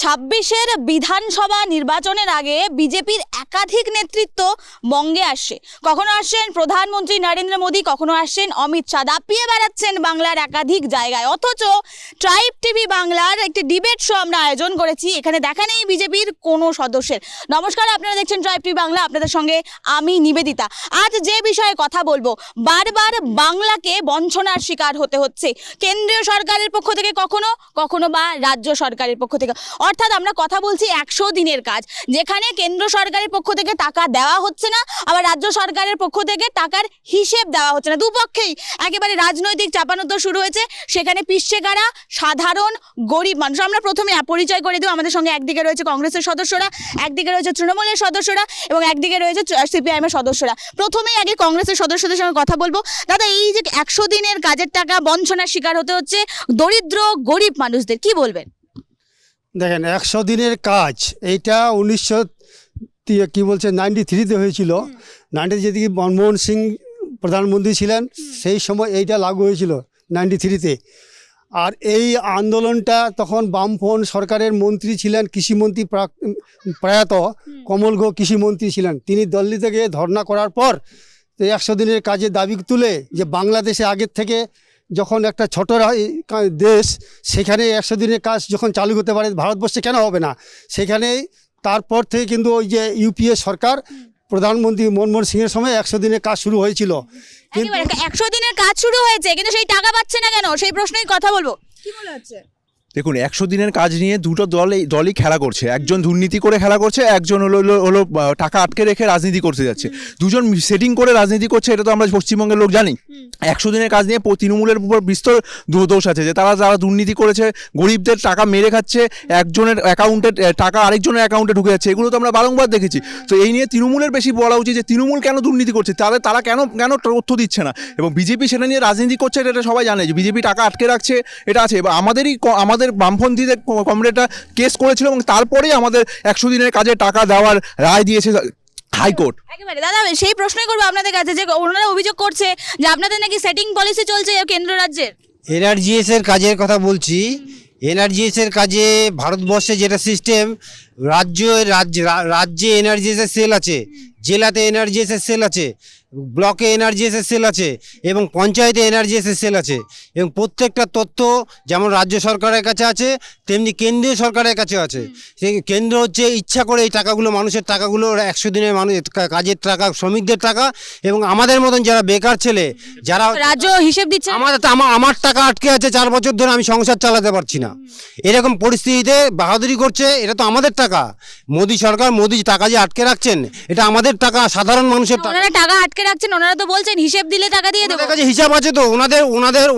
ছাব্বিশের বিধানসভা নির্বাচনের আগে বিজেপির একাধিক নেতৃত্ব বঙ্গে আসছে। কখনো আসছেন প্রধানমন্ত্রী নরেন্দ্র মোদী, কখনো আসছেন অমিত শাহ, দাপিয়ে বেড়াচ্ছেন বাংলার একাধিক জায়গায়। অথচ ট্রাইব টিভি বাংলার একটি ডিবেট শো আমরা আয়োজন করেছি, এখানে দেখা নেই বিজেপির কোনো সদস্যের। নমস্কার, আপনারা দেখছেন ট্রাইব টিভি বাংলা, আপনাদের সঙ্গে আমি নিবেদিতা। আজ যে বিষয়ে কথা বলবো, বারবার বাংলাকে বঞ্চনার শিকার হতে হচ্ছে কেন্দ্রীয় সরকারের পক্ষ থেকে, কখনো কখনো বা রাজ্য সরকারের পক্ষ থেকে। অর্থাৎ আমরা কথা বলছি 100 দিনের কাজ, যেখানে কেন্দ্র সরকারের পক্ষ থেকে টাকা দেওয়া হচ্ছে না, আবার রাজ্য সরকারের পক্ষ থেকে টাকার হিসেব দেওয়া হচ্ছে না। দুপক্ষেই একেবারে রাজনৈতিক চাপানোতর শুরু হয়েছে। সেখানে পিছিয়ে কারা? সাধারণ গরিব মানুষ। আমরা প্রথমে পরিচয় করে দেব, আমাদের সঙ্গে একদিকে রয়েছে কংগ্রেসের সদস্যরা, একদিকে রয়েছে তৃণমূলের সদস্যরা এবং একদিকে রয়েছে সিপিআইএমের সদস্যরা। প্রথমেই আগে কংগ্রেসের সদস্যদের সঙ্গে কথা বলবো। দাদা, এই যে 100 দিনের কাজের টাকা বঞ্চনার শিকার হতে হচ্ছে দরিদ্র গরিব মানুষদের, কি বলবেন? দেখেন, 100 দিনের কাজ এইটা 1993-তে হয়েছিল। 90 যেদিকে মনমোহন সিং প্রধানমন্ত্রী ছিলেন সেই সময় এইটা লাগু হয়েছিল 93-তে। আর এই আন্দোলনটা তখন বামফ্রন্ট সরকারের মন্ত্রী ছিলেন কৃষিমন্ত্রী, প্রয়াত কমল ঘোষ কৃষিমন্ত্রী ছিলেন। তিনি দিল্লি থেকে ধর্ণা করার পর 100 দিনের কাজের দাবি তুলে যে বাংলাদেশে আগের থেকে যখন একটা ছোট দেশ, সেখানে 100 দিনের কাজ যখন চালু হতে পারে, ভারতবর্ষে কেন হবে না? সেখানে তারপর থেকে কিন্তু ওই যে ইউপিএ সরকার প্রধানমন্ত্রী মনমোহন সিংয়ের সময় 100 দিনের কাজ শুরু হয়েছিল। কিন্তু 100 দিনের কাজ শুরু হয়েছে, কিন্তু সেই টাকা পাচ্ছে না কেন, সেই প্রশ্নেই কথা বলবো। কি মনে হচ্ছে? দেখুন, 100 দিনের কাজ নিয়ে দুটো দলই খেলা করছে। একজন দুর্নীতি করে খেলা করছে, একজন হলো টাকা আটকে রেখে রাজনীতি করতে যাচ্ছে। দুজন সেটিং করে রাজনীতি করছে, এটা তো আমরা পশ্চিমবঙ্গের লোক জানি। 100 দিনের কাজ নিয়ে তৃণমূলের উপর বিস্তর দোষ আছে যে যারা দুর্নীতি করেছে, গরিবদের টাকা মেরে খাচ্ছে, একজনের অ্যাকাউন্টে টাকা আরেকজনের অ্যাকাউন্টে ঢুকে যাচ্ছে। এগুলো তো আমরা বারংবার দেখেছি। তো এই নিয়ে তৃণমূলের বেশি বলা উচিত যে তৃণমূল কেন দুর্নীতি করছে, তারা কেন তথ্য দিচ্ছে না। এবং বিজেপি সেটা নিয়ে রাজনীতি করছে, এটা সবাই জানে যে বিজেপি টাকা আটকে রাখছে, এটা আছে। এবার আমাদের বামপন্থীদের কমরেডরা কেস করেছিল এবং তারপরেই আমাদের 100 দিনের কাজে টাকা দেওয়ার রায় দিয়েছে হাইকোর্ট। একেবারে দাদা, সেই প্রশ্নই করবো আপনাদের কাছে যে ওনারা অভিযোগ করছে যে আপনাদের নাকি সেটিং পলিসি চলছে কেন্দ্র রাজ্যের। এনআরজিএস এর কাজের কথা বলছি। এনআরজিএস এর কাজে ভারতবর্ষে যেটা সিস্টেম, রাজ্যে এনআরজিএস এর সেল আছে, জেলাতে এনআরজিএস এর সেল আছে, ব্লকে এনআরজিএস এর সেল আছে এবং পঞ্চায়েতে এনআরজিএস এর সেল আছে। এবং প্রত্যেকটা তথ্য যেমন রাজ্য সরকারের কাছে আছে, তেমনি কেন্দ্রীয় সরকারের কাছে আছে। সেই কেন্দ্র হচ্ছে ইচ্ছা করে এই টাকাগুলো, মানুষের টাকাগুলো, 100 দিনের কাজের টাকা, শ্রমিকদের টাকা এবং আমাদের মতন যারা বেকার ছেলে, যারা রাজ্য হিসেব দিচ্ছে, আমার টাকা আটকে আছে 4 বছর ধরে, আমি সংসার চালাতে পারছি না, এরকম পরিস্থিতিতে বাহাদুরি করছে। এটা তো আমাদের টাকা, মোদী সরকার, মোদী টাকা যে আটকে রাখছেন, এটা আমাদের টাকা, সাধারণ মানুষের টাকা। ওনারা টাকা আটকে রাখছেন, ওনারা তো বলছেন হিসেব দিলে টাকা দিয়ে দেবো। কাছে হিসাব আছে তো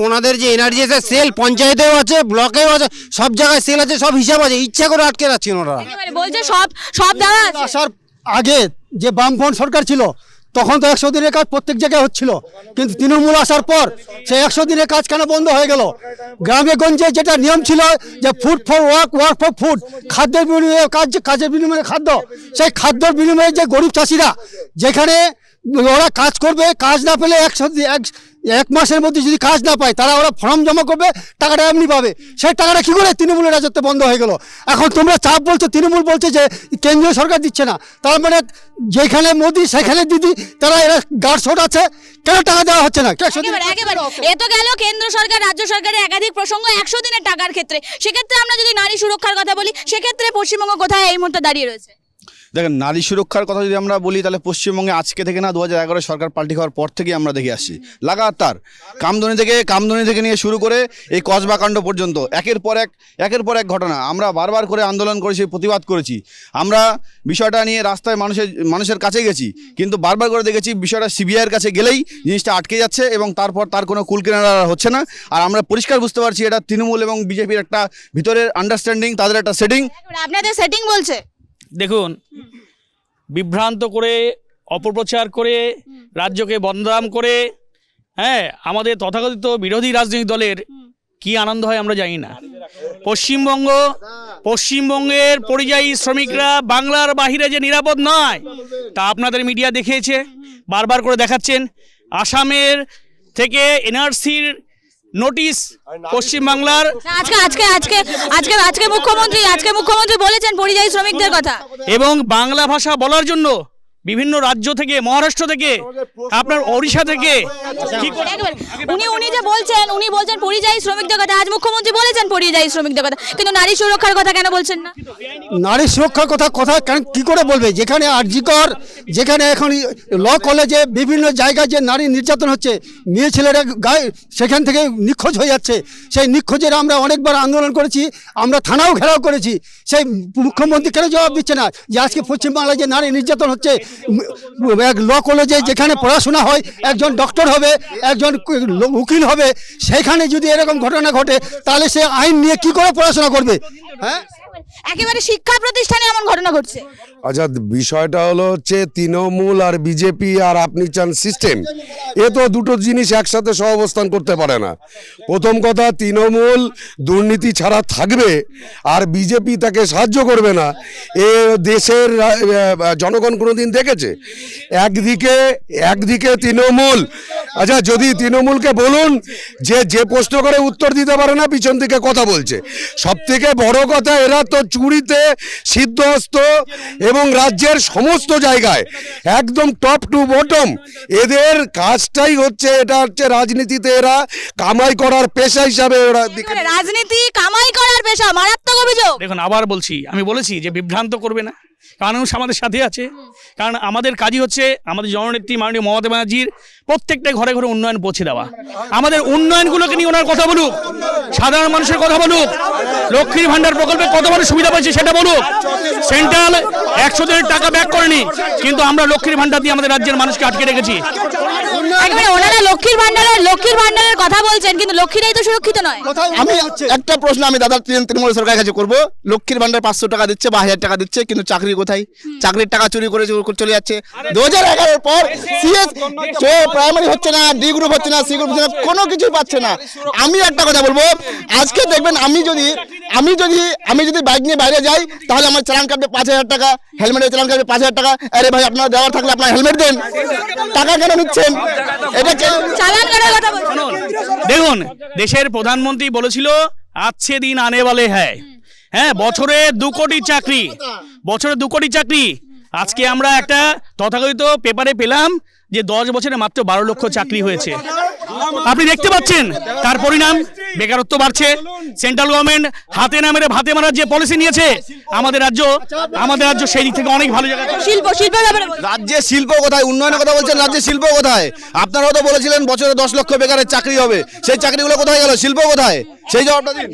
ওনাদের যে এনআরজিএস এর সেল পঞ্চায়েতেও আছে, ব্লকেও আছে, সব জায়গায় সেল আছে, সব হিসাব আছে। ইচ্ছা করে আটকে রাখছেন ওনারা। একেবারে বলছে সব দেওয়া আছে। আসার আগে যে বামফ্রন্ট সরকার ছিল তখন তো 100 দিনের কাজ প্রত্যেক জায়গায় হচ্ছিল, কিন্তু তৃণমূল আসার পর সেই 100 দিনের কাজ কেন বন্ধ হয়ে গেল? গ্রামে গঞ্জে যেটা নিয়ম ছিল যে food for work, work for food, খাদ্যের বিনিময়ে কাজের বিনিময়ে খাদ্য, সেই খাদ্যর বিনিময়ে যে গরিব চাষিরা যেখানে ওরা কাজ করবে, কাজ না পেলে এক মাসের মধ্যে যদি কাজ না পায়, তারা ওরা ফর্ম জমা করবে, টাকাটা এমনি পাবে। সেই টাকাটা কি করে তৃণমূলের রাজত্ব বন্ধ হয়ে গেল? এখন তোমরা চাপ বলছো, তৃণমূল বলছে যে কেন্দ্রীয় সরকার দিচ্ছে না, তার মানে যেখানে মোদি সেখানে দিদি, তারা এরা গার্ডশট আছে, কেন টাকা দেওয়া হচ্ছে না? একেবারে এ তো গেল কেন্দ্র সরকার রাজ্য সরকারের একাধিক প্রসঙ্গ 100 দিনের টাকার ক্ষেত্রে। সেক্ষেত্রে আমরা যদি নারী সুরক্ষার কথা বলি, সেক্ষেত্রে পশ্চিমবঙ্গ কোথায় এই মুহূর্তে দাঁড়িয়ে রয়েছে? দেখেন, নারী সুরক্ষার কথা যদি আমরা বলি, তাহলে পশ্চিমবঙ্গে আজকে থেকে না, 2011 সরকার পাল্টি হওয়ার পর থেকে আমরা দেখে আসছি লাগাতার কামদুনি থেকে নিয়ে শুরু করে এই কসবা কাণ্ড পর্যন্ত একের পর এক ঘটনা। আমরা বারবার করে আন্দোলন করেছি, প্রতিবাদ করেছি। আমরা বিষয়টা নিয়ে রাস্তায় মানুষের কাছে গেছি, কিন্তু বারবার করে দেখেছি বিষয়টা সিবিআইয়ের কাছে গেলেই জিনিসটা আটকে যাচ্ছে এবং তারপর তার কোনো কুল কিনারা হচ্ছে না। আর আমরা পরিষ্কার বুঝতে পারছি এটা তৃণমূল এবং বিজেপির একটা ভিতরের আন্ডারস্ট্যান্ডিং, তাদের একটা সেটিং। আপনাদের সেটিং বলছে। দেখুন, বিভ্রান্ত করে, অপপ্রচার করে, রাজ্যকে বদনাম করে, আমাদের তথাকথিত বিরোধী রাজনৈতিক দলের কি আনন্দ হয় আমরা জানি না। পশ্চিমবঙ্গের পরিযায়ী শ্রমিকরা বাংলার বাহিরে যে নিরাপদ নয়, তা আপনাদের মিডিয়া দেখিয়েছে, বারবার করে দেখাচ্ছেন। আসামের থেকে এনআরসির নোটিশ পশ্চিমবাংলার আজকে আজকে আজকে আজকে আজকে মুখ্যমন্ত্রী বলেছেন পরিযায়ী শ্রমিকদের কথা। এবং বাংলা ভাষা বলার জন্য বিভিন্ন রাজ্য থেকে, মহারাষ্ট্র থেকে, আপনার ওড়িশা থেকে কি করে- উনি বলছেন পরিযায়ী শ্রমিকদের কথা। আজ মুখ্যমন্ত্রী বলেছেন পরিযায়ী শ্রমিকদের কথা, কিন্তু নারী সুরক্ষার কথা কেন বলছেন না? নারী সুরক্ষার কথা কি করে বলবে, যেখানে আরজিকর, যেখানে এখন ল কলেজে বিভিন্ন জায়গায় যে নারী নির্যাতন হচ্ছে, মেয়ে ছেলেরা গায়ে সেখান থেকে নিখোঁজ হয়ে যাচ্ছে। সেই নিখোঁজের আমরা অনেকবার আন্দোলন করেছি, আমরা থানাও ঘেরাও করেছি। সেই মুখ্যমন্ত্রী কেন জবাব দিচ্ছে না যে আজকে পশ্চিমবাংলায় যে নারী নির্যাতন হচ্ছে, এক ল কলেজে যেখানে পড়াশোনা হয়, একজন ডক্টর হবে, একজন উকিল হবে, সেখানে যদি এরকম ঘটনা ঘটে তাহলে সে আইন নিয়ে কি করে পড়াশোনা করবে? হ্যাঁ, একেবারে শিক্ষা প্রতিষ্ঠানে এমন ঘটনা ঘটছে। আচ্ছা, বিষয়টা হলো হচ্ছে তৃণমূল আর বিজেপি আর আপনি চান সিস্টেম, এ তো দুটো জিনিস একসাথে সহাবস্থান করতে পারে না। প্রথম কথা, তৃণমূল দুর্নীতি ছাড়া থাকবে আর বিজেপি তাকে সাহায্য করবে না, এ দেশের জনগণ কোনোদিন দেখেছে? একদিকে তৃণমূল, আচ্ছা যদি তৃণমূলকে বলুন যে প্রশ্ন করে উত্তর দিতে পারে না, পিছন থেকে কথা বলছে। সব থেকে বড় কথা, এরা তো চুরিতে সিদ্ধহস্ত এবং রাজ্যের সমস্ত জায়গায় একদম টপ টু বটম এদের কাজটাই হচ্ছে, এটা হচ্ছে রাজনীতিতে এরা কামাই করার পেশা হিসাবে ওরা রাজনীতি কামাই করার পেশা, মারাত্মক অভিযোগ। দেখুন, আবার বলছি, আমি বলেছি যে বিভ্রান্ত করবে না, মানুষ আমাদের সাথে আছে। কারণ আমাদের কাজই হচ্ছে আমাদের জননেত্রী মাননীয় মমতা ব্যানার্জির প্রত্যেকটা ঘরে ঘরে উন্নয়ন পৌঁছে দেওয়া। আমাদের উন্নয়নগুলোকে নিয়ে ওনার কথা বলুক, সাধারণ মানুষের কথা বলুক, লক্ষ্মীর ভান্ডার প্রকল্পে কত বড় সুবিধা পাচ্ছে সেটা বলুক। সেন্ট্রাল 100 দিনের টাকা ব্যাক করেনি, কিন্তু আমরা লক্ষ্মীর ভান্ডার দিয়ে আমাদের রাজ্যের মানুষকে আটকে রেখেছি। একেবারে ওনারা লক্ষ্মীর ভান্ডারের কথা বলছেন, কিন্তু লক্ষ্মীরাই তো সুরক্ষিত নয়। আমি একটা প্রশ্ন আমি দাদা তৃণমূল সরকারের কাছে করবো, লক্ষ্মীর ভান্ডার 500 টাকা দিচ্ছে বা 1000 টাকা দিচ্ছে, কিন্তু চাকরি কোথায়? চাকরির টাকা চুরি করে চলে যাচ্ছে। 2011 পর সিএস প্রাইমারি হচ্ছে না, ডি গ্রুপ হচ্ছে না, সি গ্রুপ হচ্ছে না, কোনো কিছুই পাচ্ছে না। আমি একটা কথা বলবো, আজকে দেখবেন আমি যদি বাইক নিয়ে বাইরে যাই, তাহলে আমার চালান কাটবে 5000 টাকা, হেলমেটের চালান কাটবে 5000 টাকা। আরে ভাই, আপনার দেওয়ার থাকলে আপনার হেলমেট দেন, টাকা কেন নিচ্ছেন? এটা চালান কাটার কথা বলছেন। দেখুন, দেশের প্রধানমন্ত্রী বলেছিল আজকে দিন আনে वाले है। হ্যাঁ, বছরে 2 কোটি চাকরি। আজকে আমরা একটা তথাকথিত পেপারে পেলাম যে 10 বছরে মাত্র 12 লক্ষ চাকরি হয়েছে। আপনি দেখতে পাচ্ছেন তার পরিণাম, বেকারত্ব বাড়ছে। সেন্ট্রাল গভর্নমেন্ট হাতে না মেরে ভাতে মারার যে পলিসি নিয়েছে, আমাদের রাজ্য সেই দিক থেকে অনেক ভালো জায়গা। শিল্পের ব্যাপারে বলুন। রাজ্যে শিল্প কোথায়? উন্নয়নের কথা বলছেন, রাজ্যে শিল্প কোথায়? আপনারাও তো বলেছিলেন বছরে 10 লক্ষ বেকারের চাকরি হবে, সেই চাকরিগুলো কোথায় গেল? শিল্প কোথায়? সেই জবাবটা দিন।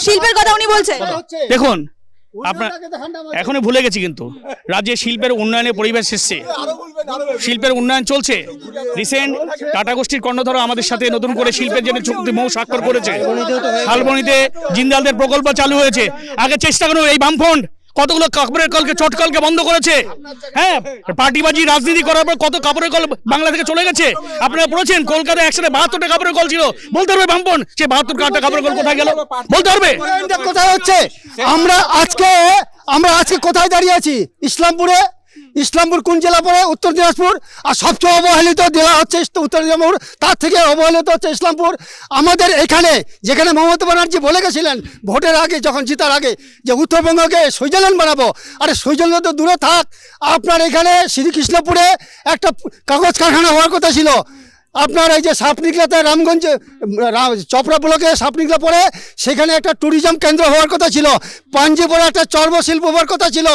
শিল্পের কথা উনি বলছেন। দেখুন, আপনার এখনই ভুলে গেছি, কিন্তু রাজ্যে শিল্পের উন্নয়নের পরিবেশ এসছে, শিল্পের উন্নয়ন চলছে। রিসেন্ট টাটা গোষ্ঠীর কর্ণধার আমাদের সাথে নতুন করে শিল্পের জন্য চুক্তি মৌ স্বাক্ষর করেছে। শালবনীতে জিন্দালদের প্রকল্প চালু হয়েছে। আগে চেষ্টা করুন, এই বামফ্রন্ট কতগুলো কাপড়ের কলকে, চটকলকে বন্ধ করেছে। হ্যাঁ, পার্টিবাজি রাজনীতি করার পর কত কাপড়ের কল বাংলা থেকে চলে গেছে। আপনারা পড়েছেন কলকাতায় 172টা কাপড়ের কল ছিল। বলতে পারবে বামফ্রন্ট সে 72টা কাপড়ের কল কোথায় গেল? বলতে পারবে? কোথায় হচ্ছে? আমরা আজকে কোথায় দাঁড়িয়ে আছি? ইসলামপুর কোন জেলা পড়ে? উত্তর দিনাজপুর। আর সবচেয়ে অবহেলিত জেলা হচ্ছে উত্তর দিনাজপুর, তার থেকে অবহেলিত হচ্ছে ইসলামপুর। আমাদের এখানে যেখানে মমতা ব্যানার্জি বলে গেছিলেন ভোটের আগে, যখন জিতার আগে, যে উত্তরবঙ্গকে সুইজারল্যান্ড বানাবো, আরে সুইজারল্যান্ড তো দূরে থাক, আপনার এখানে শ্রীকৃষ্ণপুরে একটা কাগজ কারখানা হওয়ার কথা ছিল। আপনার এই যে সাপনিকলাতে রামগঞ্জ চপড়া ব্লকে সাপনিকলা পড়ে, সেখানে একটা ট্যুরিজম কেন্দ্র হওয়ার কথা ছিল। পাঞ্জিপুরে একটা চর্ম শিল্প হওয়ার কথা ছিল।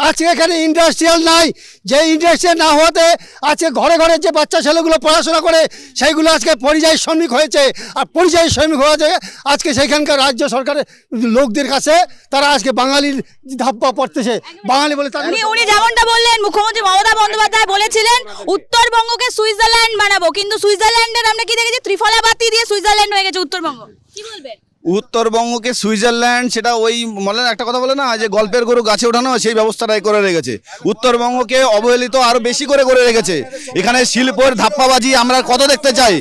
আজকে এখানে ইন্ডাস্ট্রিয়াল নাই। যে ইন্ডাস্ট্রিয়াল না হওয়াতে আজকে ঘরে ঘরে যে বাচ্চা ছেলেগুলো পড়াশোনা করে, সেইগুলো আজকে পরিযায়ী শ্রমিক হয়েছে। আর পরিযায়ী শ্রমিক হয়েছে আজকে সেখানকার রাজ্য সরকারের লোকদের কাছে, তারা আজকে বাঙালির ধাপ্পা পড়তেছে। বাঙালি বলে উনি যেমনটা বললেন, মুখ্যমন্ত্রী মমতা বন্দ্যোপাধ্যায় বলেছিলেন উত্তরবঙ্গকে সুইজারল্যান্ড বানাবো, কিন্তু সুইজারল্যান্ডের আমরা কি দেখেছি? ত্রিফলা বাতি দিয়ে সুইজারল্যান্ড হয়ে গেছে উত্তরবঙ্গ। কি বলবেন? উত্তরবঙ্গকে সুইজারল্যান্ড, সেটা ওই বলেন একটা কথা বলে না যে গল্পের গরু গাছে ওঠানো, সেই ব্যবস্থাটাই করে রেখেছে। উত্তরবঙ্গকে অবহেলিত আরো বেশি করে রেখেছে। এখানে শিল্পের ধাপ্পাবাজি আমরা কত দেখতে চাই।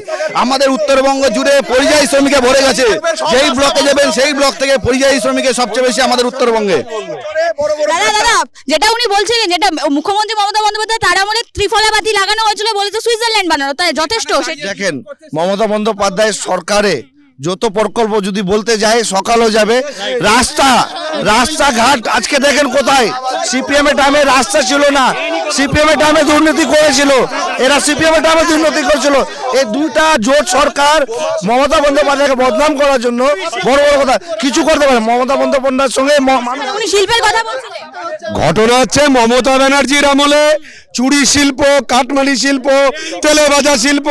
আমাদের উত্তরবঙ্গ জুড়ে পরিযায়ী শ্রমিকে ভরে গেছে। যেই ব্লকে যাবেন সেই ব্লক থেকে পরিযায়ী শ্রমিকের সবচেয়ে বেশি আমাদের উত্তরবঙ্গে। দাদা যেটা উনি বলছিলেন, যেটা মুখ্যমন্ত্রী মমতা বন্দ্যোপাধ্যায় তার আমলে ত্রিফলা বাতি লাগানো হয়েছিল, বলেছে সুইজারল্যান্ড বানানো, তাই যথেষ্ট। দেখেন, মমতা বন্দ্যোপাধ্যায়ের সরকারে যত প্রকল্প যদি বলতে যায় সকালও যাবে। রাস্তাঘাট আজকে দেখেন কোথায়, সিপিএম এর টাইমে রাস্তা ছিল না, সিপিএম এর টাইমে দুর্নীতি করেছিল, এরা সিপিএম এর টাইমে দুর্নীতি করেছিল। এই দুইটা জোট সরকার মমতা বন্দ্যোপাধ্যায়কে বদনাম করার জন্য বড় বড় কথা কিছু করতে পারে। মমতা বন্দ্যোপাধ্যায়ের সঙ্গে উনি শিল্পের কথা বলছিলেন। ঘটনা হচ্ছে মমতা ব্যানার্জির আমলে চুড়ি শিল্প, কাঠমানি শিল্প, তেলে ভাজা শিল্প,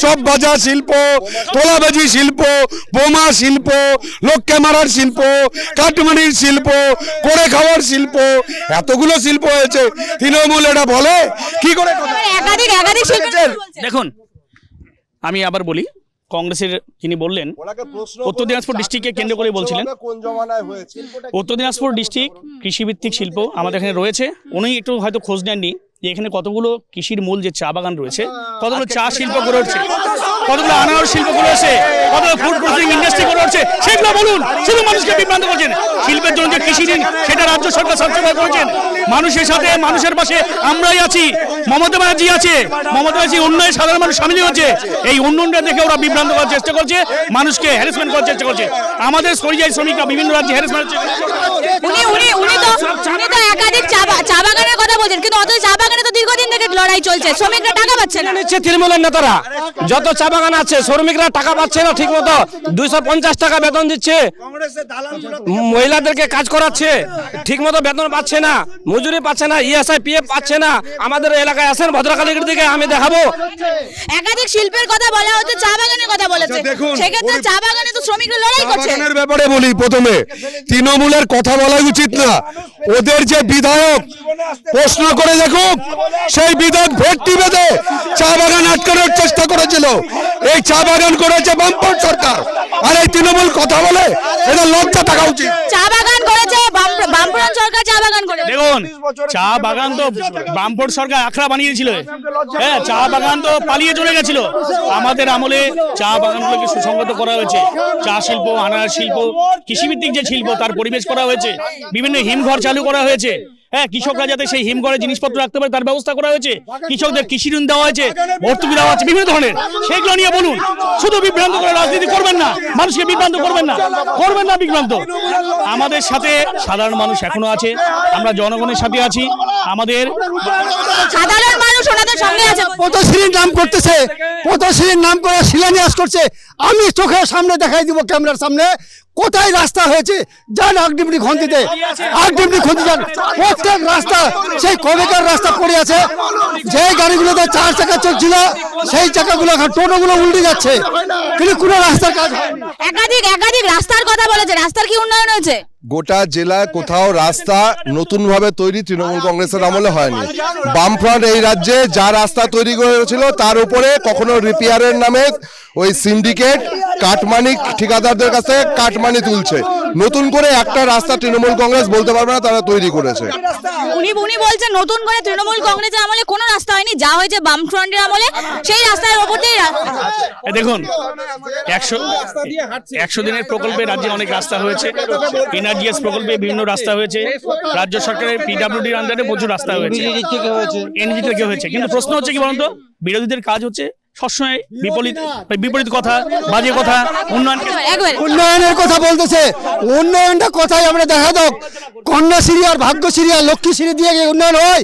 চপ ভাজা শিল্প, তোলাবাজি শিল্প, বোমা শিল্প, লোককে মারার শিল্প, কাঠমানির শিল্প, করে খাওয়ার শিল্প, এতগুলো শিল্প হয়েছে। তৃণমূল এটা বলে কি করে? একাধিক শিল্পের কথা বলছেন। দেখুন, আমি আবার বলি, কংগ্রেসের যিনি বললেন উত্তর দিনাজপুর ডিস্ট্রিক্টকে কেন্দ্র করে বলছিলেন, উত্তর দিনাজপুর ডিস্ট্রিক্ট কৃষিভিত্তিক শিল্প আমাদের এখানে রয়েছে। উনি একটু হয়তো খোঁজ নেননি যে এখানে কতগুলো কৃষির মূল যে চা বাগান রয়েছে, কতগুলো চা শিল্প গড়ে উঠছে, কতগুলো আনারস শিল্প গড়ে উঠছে, কতগুলো ফুড প্রসেসিং ইন্ডাস্ট্রি গড়ে উঠছে, সেগুলো বলুন। শুধু মানুষকে বিভ্রান্ত করছেন। শিল্পের জন্য যে কৃষি ঋণ সেটা রাজ্য সরকার স্বচ্ছতা করেছেন। মানুষের সাথে, মানুষের পাশে আমরাই আছি, মমতা ব্যানার্জি আছে, মমতা ব্যানার্জি উন্নয়নে সাধারণ মানুষ সামিল হচ্ছে। এই উন্নয়নটা দেখে ওরা বিভ্রান্ত করার চেষ্টা করছে, মানুষকে হ্যারাসমেন্ট করার চেষ্টা করছে। আমাদের পরিযায়ী শ্রমিকরা বিভিন্ন রাজ্যে হ্যারাসমেন্ট হচ্ছে। উনি তো একাধিক চা বাগানের কথা বলছেন, কিন্তু অথচ চা বাগানে তো দীর্ঘদিন থেকে লড়াই চলছে, শ্রমিকরা টাকা পাচ্ছে না। নিচ্ছে তৃণমূলের নেতারা, যত চা বাগান আছে শ্রমিকরা টাকা পাচ্ছে না ঠিক মতো। 250 টাকা বেতন দিচ্ছে, মহিলাদেরকে কাজ করাচ্ছে, ঠিক মতো বেতন পাচ্ছে না, মজুরি পাচ্ছে না, ইএসআই পিএফ পাচ্ছে না। আমাদের এলাকায় আসেন ভদ্রকালীর দিকে, আমি দেখাবো। একাধিক শিল্পের কথা বলা হচ্ছে, চা বাগানের কথা বলেছে, সেক্ষেত্রে চা বাগানে তো শ্রমিকরা লড়াই করছে। বাগানের ব্যাপারে বলি, প্রথমে তৃণমূলের কথা বলা উচিত না। ওদের যে বিধায়ক প্রশ্ন করে দেখুক, সেই বিধায়ক ভেট্টি বেঁধে চা বাগান আটকানোর চেষ্টা করেছিল। এই চা বাগান করেছে বামপন্থ সরকার, আর এই তৃণমূল কথা বলে, এটা লজ্জা থাকা উচিত। চা বাগান করেছে বামফ্রন্ট সরকার, চা বাগান করে। দেখুন, চা বাগান তো বামফ্রন্ট সরকার আখড়া বানিয়েছিল। হ্যাঁ, চা বাগান তো পালিয়ে চলে গেছিল। আমাদের আমলে চা বাগানগুলোকে সুসংগত করা হয়েছে। চা শিল্প, আনারস শিল্প, কৃষিভিত্তিক যে শিল্প তার পরিবেশ করা হয়েছে। বিভিন্ন হিমঘর চালু করা হয়েছে। হ্যাঁ, কৃষকরা যাতে সেই হিমঘরে জিনিসপত্র রাখতে পারে তার ব্যবস্থা করা হয়েছে। কৃষকদের কৃষি ঋণ দেওয়া হয়েছে, ভর্তুকি দেওয়া হচ্ছে বিভিন্ন ধরনের। সেগুলো নিয়ে বলুন। শুধু বিভ্রান্ত করে রাজনীতি করবেন না, মানুষকে বিভ্রান্ত করবেন না বিভ্রান্ত। আমাদের সাথে সাধারণ মানুষ এখনো আছে, আমরা জনগণের সাথে আছি। আমাদের সাধারণ মানুষ ওনাদের সঙ্গে আছে। পথশ্রীর নাম করতেছে, পথশ্রীর নাম করে শিলান্যাস করছে। আমি চোখের সামনে দেখাই দিব, ক্যামেরার সামনে, কোথায় রাস্তা হয়েছে। যান আগডিমনি খন্তিতে, আগডিমনি খন্তি যান, প্রত্যেক রাস্তা সেই কবেকার রাস্তা পড়ে আছে। যে গাড়িগুলোতে 4 চাকা চলছিল, সেই চাকাগুলো এখন টোটোগুলো উল্টে যাচ্ছে, কিন্তু কোনো রাস্তার কাজ হয়নি। একাধিক রাস্তার কথা বলেছে, রাস্তার কি উন্নয়ন হয়েছে? গোটা জেলায় কোথাও রাস্তা নতুনভাবে তৈরি তৃণমূল কংগ্রেসের আমলে হয়নি। বামফ্রন্ট এই রাজ্যে যা রাস্তা তৈরি করেছিল তার উপরে কখনো রিপেয়ারের নামে ওই সিন্ডিকেট কাটমানি ঠিকাদারদের কাছে কাটমানি তুলছে। নতুন করে একটা রাস্তা তৃণমূল কংগ্রেস বলতে পারবে না তারা তৈরি করেছে। উনি বলছেন নতুন করে তৃণমূল কংগ্রেসের আমলে কোনো রাস্তা হয়নি, যা হয়েছে বামফ্রন্টের আমলে সেই রাস্তার উপর দিয়ে। দেখুন, 100 দিনের প্রকল্পে রাজ্যে অনেক রাস্তা হয়েছে। এনআরজিএস প্রকল্পে বিভিন্ন রাস্তা হয়েছে। রাজ্য সরকারের পিডব্লিউডির আন্ডারে প্রচুর রাস্তা হয়েছে, এনজি থেকে হয়েছে। কিন্তু প্রশ্ন হচ্ছে কি বলুন তো, বিরোধীদের কাজ হচ্ছে সবসময় বিপরীত কথা, বাজে কথা, উন্নয়নের কথা বলতেছে। উন্নয়নটা কোথায় আমরা দেখা দাও। কন্যাশ্রী আর ভাগ্যশ্রী আর লক্ষ্মীশ্রী দিয়ে উন্নয়ন হয়?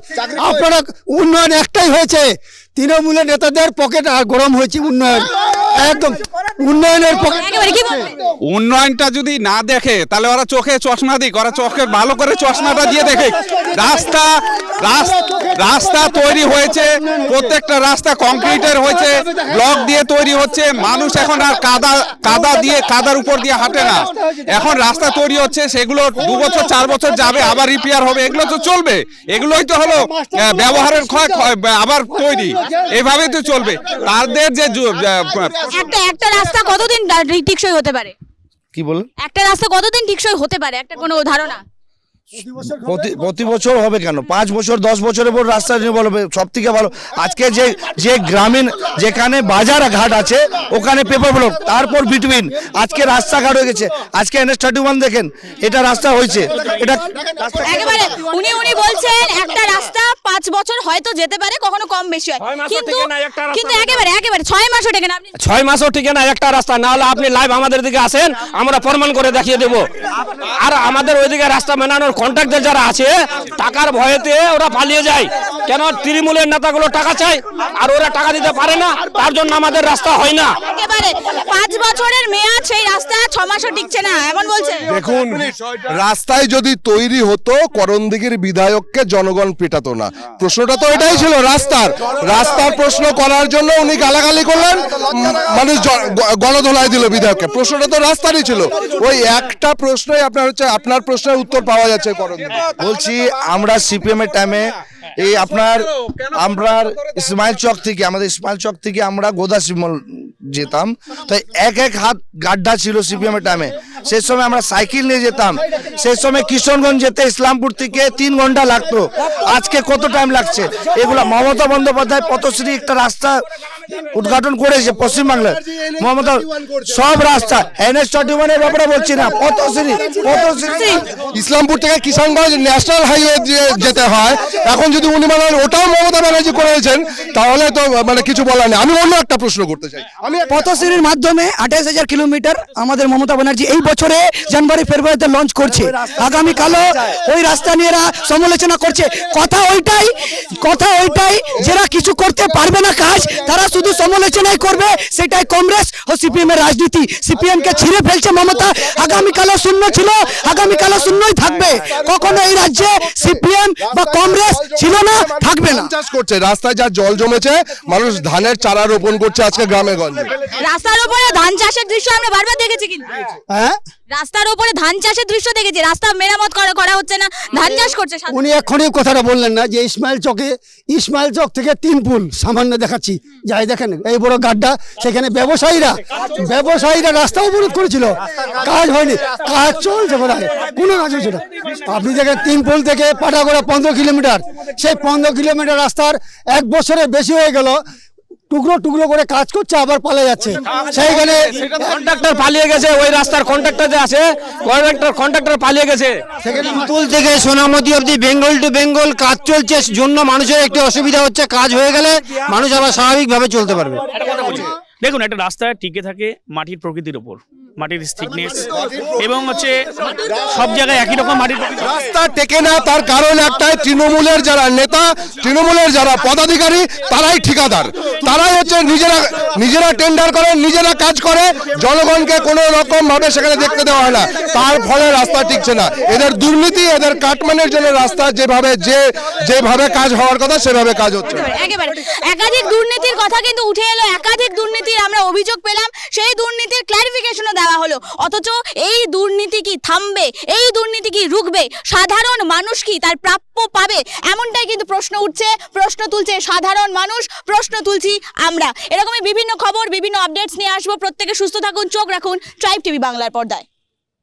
আপনারা উন্নয়ন একটাই হয়েছে, তৃণমূলের নেতাদের পকেট আর গরম হয়েছে। উন্নয়ন একদম উন্নয়নের পকেট। উন্নয়নটা যদি না দেখে তাহলে ওরা চোখে চশমা দিক, ওরা চোখে ভালো করে চশমাটা দিয়ে দেখে। রাস্তা তৈরি হয়েছে, প্রত্যেকটা রাস্তা কংক্রিটের হয়েছে, ব্লক দিয়ে তৈরি হচ্ছে। মানুষ এখন আর কাদার উপর দিয়ে হাঁটে না। এখন রাস্তা তৈরি হচ্ছে, সেগুলো 2 বছর 4 বছর যাবে, আবার রিপেয়ার হবে, এগুলো তো চলবে। এগুলোই তো হলো ব্যবহারের ক্ষয়, আবার তৈরি, এইভাবেই তো চলবে। তাদের যে একটা রাস্তা কতদিন টিকসই হতে পারে? কি বলেন? একটা রাস্তা কতদিন টিকসই হতে পারে, একটা কোনো ধারণা? প্রতি বছর হবে কেন, 5 বছর 10 বছরের পর রাস্তা নির্মল হবে, সব থেকে ভালো। আজকে যে গ্রামীণ যেখানে বাজার ঘাট আছে ওখানে পেপার ব্লক, তারপর বিটুইন আজকে রাস্তাঘাট হয়ে গেছে। আজকে NH31 দেখেন, এটা রাস্তা হয়েছে, এটা একেবারে উনি বলছেন একটা রাস্তা 5 বছর হয়তো যেতে পারে, কখনো কম বেশি হয়, 6 মাসও কিন্তু টেকে না একটা রাস্তা। কিন্তু একেবারে 6 মাসও টেকে না। আপনি 6 মাসও ঠিক না একটা রাস্তা, না হলে আপনি লাইভ আমাদের দিকে আসেন, আমরা প্রমাণ করে দেখিয়ে দেব। আর আমাদের ওইদিকে রাস্তা মেনানোর কন্ট্রাক্টর যারা আছে টাকার ভয়েতে ওরা পালিয়ে যায়, কেন তৃণমূলের নেতাগুলো টাকা চায় আর ওরা টাকা দিতে পারে না, তার জন্য আমাদের রাস্তা হয় না। একেবারে 5 বছরের মেয়াদ, সেই রাস্তা 6 মাসও টিকছে না, এমন বলছে। দেখুন, রাস্তায় যদি তৈরি হতো করণদিঘির বিধায়ককে জনগণ পেটাতো না। প্রশ্নটা তো এটাই ছিল, রাস্তার প্রশ্ন করার জন্য উনি গালাগালি করলেন, মানুষ গণধোলাই দিল বিধায়ককে। প্রশ্নটা তো রাস্তারই ছিল, ওই একটা প্রশ্নই আপনার প্রশ্নের উত্তর পাওয়া যাচ্ছে করণদিঘি। বলছি আমরা সিপিএম এর টাইমে এই আমরা ইসমাইল চক থেকে আমরা গোদা শিমল যেতাম, তো এক হাত গাড্ডা ছিল সিপিএম এর টাইমে। সেই সময় আমরা সাইকেল নিয়ে যেতাম, সেই সময় কিশোরগঞ্জ যেতে ইসলামপুর থেকে 3 ঘন্টা লাগতো, আজকে কত টাইম লাগছে। এগুলো মমতা বন্দ্যোপাধ্যায় পথশ্রী একটা রাস্তা উদ্ঘাটন করেছে পশ্চিমবাংলার, মমতা সব রাস্তা NH31 এর ব্যাপারে বলছি না, পথশ্রী ইসলামপুর থেকে কিষানগঞ্জ ন্যাশনাল হাইওয়ে যেতে হয়, এখন যদি উনি বলেন ওটাও মমতা ব্যানার্জি করেছেন, তাহলে তো মানে কিছু বলার নেই। আমি অন্য একটা প্রশ্ন করতে চাই। আমি পথশ্রীর মাধ্যমে 28,000 কিলোমিটার আমাদের মমতা ব্যানার্জি এই বছরে জানুয়ারি ফেব্রুয়ারিতে লঞ্চ করছে। আগামীকালও ওই রাস্তা নিয়ে এরা সমালোচনা করছে। কথা ওইটাই যারা কিছু করতে পারবে না কাজ, তারা শুধু সমালোচনাই করবে, সেটাই কংগ্রেস ও সিপিএম এর রাজনীতি। সিপিএম কে ছিঁড়ে ফেলছে মমতা, আগামীকালও শূন্য ছিল, আগামীকালও শূন্যই থাকবে। কখনো এই রাজ্যে সিপিএম বা কংগ্রেস ছিল না, থাকবে না। চাষ করছে, রাস্তায় যা জল জমেছে, মানুষ ধানের চারা রোপণ করছে আজকে গ্রামে গঞ্জে। রাস্তার উপরে ধান চাষের দৃশ্য আমরা বারবার দেখেছি, কিন্তু হ্যাঁ, রাস্তার উপরে ধান চাষের দৃশ্য দেখেছি, রাস্তা মেরামত করা হচ্ছে না, ধান চাষ করছে। উনি এক্ষুনি কথাটা বললেন না যে ইসমাইল চক থেকে 3 পুল সামান্য দেখাচ্ছি, যাই দেখেন এই বড় গাড্ডা, সেখানে ব্যবসায়ীরা রাস্তা অবরোধ করেছিল, কাজ হয়নি, কাজ চলছে বোধহয়, কোনো কাজ হচ্ছে না। আপনি দেখেন 3 পুল থেকে পাটাগোড়া 15 কিলোমিটার, সেই 15 কিলোমিটার রাস্তার 1 বছরের বেশি হয়ে গেল, টুকরো করে কাজ করছে, আবার পালিয়ে যাচ্ছে। সেইখানে কন্ট্রাক্টর পালিয়ে গেছে, ওই রাস্তার কন্ট্রাক্টর যে আছে কন্ট্রাক্টর পালিয়ে গেছে। পুল থেকে সোনামতি অবধি বেঙ্গল টু বেঙ্গল কাজ চলছে, জন্য মানুষের একটু অসুবিধা হচ্ছে। কাজ হয়ে গেলে মানুষ আবার স্বাভাবিকভাবে চলতে পারবে। দেখুন, একটা রাস্তা টিকে থাকে মাটির প্রকৃতির উপর, মাটির থিকনেস, এবং সব জায়গায় একই রকম মাটির রাস্তা টেকে না, তার কারণ একটাই, তৃণমূলের যারা নেতা, তৃণমূলের যারা পদাধিকারী, তারাই ঠিকাদার, তারাই হচ্ছে নিজেরা টেন্ডার করে, নিজেরা কাজ করে, জনগণকে কোনো রকম ভাবে সেখানে দেখতে দেওয়া হয় না, তার ফলে রাস্তা টিকছে না। এদের দুর্নীতি, এদের কাটমানের জন্য রাস্তা যেভাবে কাজ হওয়ার কথা সেভাবে কাজ হচ্ছে। একেবারে একাধিক দুর্নীতির কথা কিন্তু উঠে এলো, একাধিক দুর্নীতির আমরা অভিযোগ পেলাম, সেই দুর্নীতির ক্লারিফিকেশনও দেওয়া হলো। অথচ এই দুর্নীতি কি থামবে, এই দুর্নীতি কি রুখবে, সাধারণ মানুষ কি তার প্রাপ্য পাবে, এমনটাই কিন্তু প্রশ্ন তুলছে সাধারণ মানুষ, প্রশ্ন তুলছি আমরা। এরকমই বিভিন্ন খবর, বিভিন্ন আপডেটস নিয়ে আসবো। প্রত্যেকে সুস্থ থাকুন, চোখ রাখুন ট্রাইব টিভি বাংলার পর্দায়।